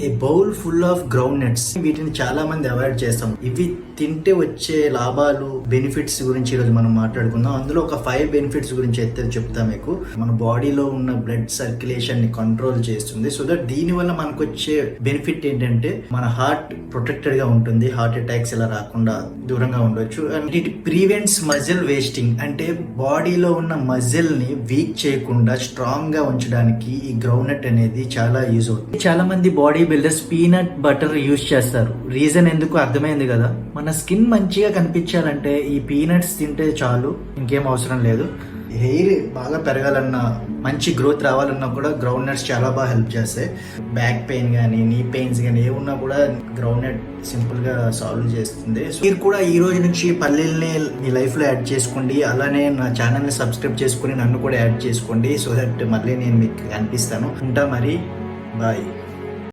A bowl full of ground nuts. వీటిని చాలా మంది అవాయిడ్ చేస్తాం. ఇవి తింటే వచ్చే లాభాలు, బెనిఫిట్స్ గురించి ఈరోజు మనం మాట్లాడుకుందాం. అందులో ఒక 5 బెనిఫిట్స్ గురించి అయితే చెప్తా మీకు. మన బాడీలో ఉన్న బ్లడ్ సర్క్యులేషన్ ని కంట్రోల్ చేస్తుంది. సో దట్ దీని వల్ల మనకు వచ్చే బెనిఫిట్ ఏంటంటే మన హార్ట్ ప్రొటెక్టెడ్ గా ఉంటుంది. హార్ట్ అటాక్స్ ఇలా రాకుండా దూరంగా ఉండొచ్చు. And it prevents muscle wasting. అంటే బాడీలో ఉన్న మజిల్ ని వీక్ చేయకుండా స్ట్రాంగ్ గా ఉంచడానికి ఈ గ్రౌండ్ నట్ అనేది చాలా యూజ్ అవుతుంది. చాలా మంది body builders peanut butter use చేస్తారు. రీజన్ ఎందుకు అర్థమైంది కదా. మన స్కిన్ మంచిగా కనిపించాలంటే ఈ పీనట్స్ తింటే చాలు, ఇంకేం అవసరం లేదు. హెయిర్ బాగా పెరగాలన్నా, మంచి గ్రోత్ రావాలన్నా కూడా గ్రౌండ్ నట్స్ చాలా బాగా హెల్ప్ చేస్తాయి. బ్యాక్ పెయిన్ కానీ, నీ పెయిన్స్ కానీ ఏమున్నా కూడా గ్రౌండ్ నట్ సింపుల్ గా సాల్వ్ చేస్తుంది. మీరు కూడా ఈ రోజు నుంచి పల్లీల్ని మీ లైఫ్ లో యాడ్ చేసుకోండి. అలానే నా ఛానల్ ని సబ్స్క్రైబ్ చేసుకుని నన్ను కూడా యాడ్ చేసుకోండి. సో దట్ మళ్ళీ నేను మీకు కనిపిస్తాను. ఉంటా మరి, బాయ్.